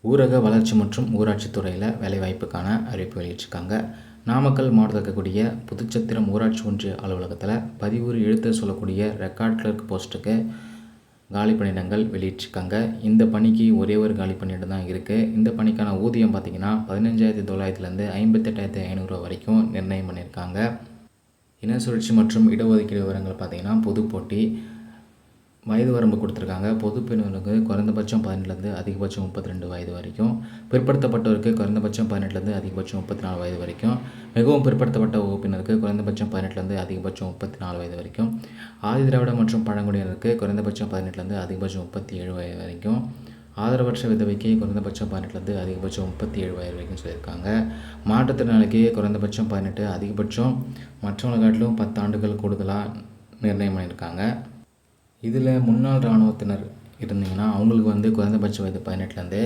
ஊரக வளர்ச்சி மற்றும் ஊராட்சித் துறையில் வேலைவாய்ப்புக்கான அறிவிப்பு வெளியிட்டிருக்காங்க. நாமக்கல் மாவட்டத்தில் இருக்கக்கூடிய புதுச்சத்திரம் ஊராட்சி ஒன்றிய அலுவலகத்தில் பதிவுறு எழுத்து சொல்லக்கூடிய ரெக்கார்ட் கிளர்க் போஸ்ட்டுக்கு காலி பணியிடங்கள் வெளியிட்டிருக்காங்க. இந்த பணிக்கு ஒரே ஒரு காலி பணியிடம் தான் இருக்குது. இந்த பணிக்கான ஊதியம் பார்த்திங்கன்னா 15,900லேருந்து 58,500 வரைக்கும் நிர்ணயம் பண்ணியிருக்காங்க. இன சுழற்சி மற்றும் இடஒதுக்கீடு விவரங்கள் பார்த்திங்கன்னா பொது போட்டி வயது வரம்பு கொடுத்துருக்காங்க. பொது பிரிவினருக்கு குறைந்தபட்சம் 18லேருந்து அதிகபட்சம் 32 வயது வரைக்கும், பிற்படுத்தப்பட்டவருக்கு குறைந்தபட்சம் 18லேருந்து அதிகபட்சம் 34 வயது வரைக்கும், மிகவும் பிற்படுத்தப்பட்ட வகுப்பினருக்கு குறைந்தபட்சம் 18லேருந்து அதிகபட்சம் 34 வயது வரைக்கும், ஆதி திராவிட மற்றும் பழங்குடியினருக்கு குறைந்தபட்சம் 18லேருந்து அதிகபட்சம் 37 வயது வரைக்கும், ஆதரவற்ற விதவைக்கு குறைந்தபட்சம் 18லேருந்து அதிகபட்சம் 37 வயது வரைக்கும் சொல்லியிருக்காங்க. மாற்றுத்திறனாளிக்கு குறைந்தபட்சம் 18, அதிகபட்சம் மற்றவங்களை காட்டிலும் 10 ஆண்டுகள் கூடுதலாக நிர்ணயம் பண்ணியிருக்காங்க. இதில் முன்னாள் இராணுவத்தினர் இருந்தீங்கன்னா அவங்களுக்கு குறைந்தபட்ச வயது 18லேருந்து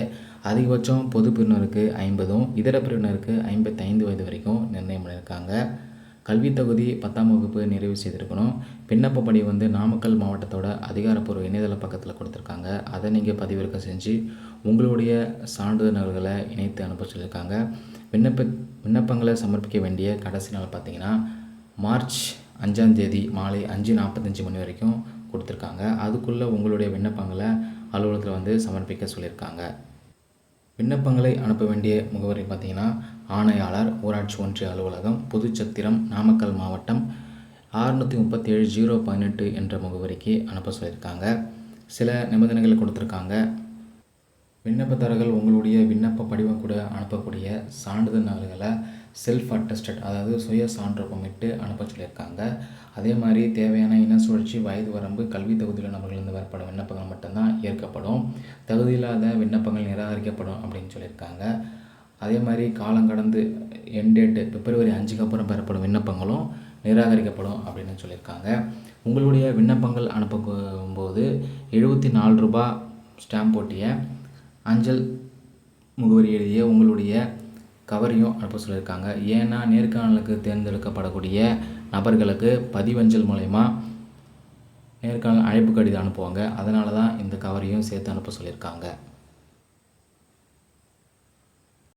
அதிகபட்சம் பொது பிரிவினருக்கு 50, இதர பிரிவினருக்கு 55 வயது வரைக்கும் நிர்ணயம் பண்ணியிருக்காங்க. கல்வி தகுதி 10ஆம் வகுப்பு நிறைவு செய்திருக்கணும். விண்ணப்ப படிவு நாமக்கல் மாவட்டத்தோட அதிகாரப்பூர்வ இணையதள பக்கத்தில் கொடுத்துருக்காங்க. அதை நீங்கள் பதிவிறக்கம் செஞ்சு உங்களுடைய சான்றிதழ்களை இணைத்து அனுப்ப சொல்லியிருக்காங்க. விண்ணப்பங்களை சமர்ப்பிக்க வேண்டிய கடைசி நாள் பார்த்திங்கன்னா மார்ச் 5ஆம் தேதி மாலை 5:45 மணி வரைக்கும் கொடுத்துருக்காங்க. அதுக்குள்ளே உங்களுடைய விண்ணப்பங்களை அலுவலகத்தில் சமர்ப்பிக்க சொல்லியிருக்காங்க. விண்ணப்பங்களை அனுப்ப வேண்டிய முகவரி பார்த்திங்கன்னா ஆணையாளர் ஊராட்சி ஒன்றிய அலுவலகம், புதுச்சத்திரம், நாமக்கல் மாவட்டம் 637-018 என்ற முகவரிக்கு அனுப்ப சொல்லியிருக்காங்க. சில நிபந்தனைகள் கொடுத்துருக்காங்க. விண்ணப்பதாரர்கள் உங்களுடைய விண்ணப்ப படிவம் கூட அனுப்பக்கூடிய சான்றிதழ் நகல்களை செல்ஃப் அட்டஸ்டட், அதாவது சுய சான்றொப்பமிட்டு அனுப்ப சொல்லியிருக்காங்க. அதே மாதிரி தேவையான இன சுழற்சி, வயது வரம்பு, கல்வி தகுதியுள்ள நபர்களிருந்து வரப்படும் விண்ணப்பங்கள் மட்டும்தான் ஏற்கப்படும். தகுதியில்லாத விண்ணப்பங்கள் நிராகரிக்கப்படும் அப்படின்னு சொல்லியிருக்காங்க. அதே மாதிரி காலங்கடந்து என்டேட்டு பிப்ரவரி 5க்கு அப்புறம் பெறப்படும் விண்ணப்பங்களும் நிராகரிக்கப்படும் அப்படின்னு சொல்லியிருக்காங்க. உங்களுடைய விண்ணப்பங்கள் அனுப்பும்போது ரூ. 74 ஸ்டாம்ப் போட்டிய அஞ்சல் முகவரி எழுதிய உங்களுடைய கவரையும் அனுப்ப சொல்லியிருக்காங்க. ஏன்னா நேர்காணலுக்கு தேர்ந்தெடுக்கப்படக்கூடிய நபர்களுக்கு பதிவஞ்சல் மூலயமா நேர்காணல் அழைப்பு கடிதம் அனுப்புவாங்க. அதனால தான் இந்த கவரையும் சேர்த்து அனுப்ப சொல்லியிருக்காங்க.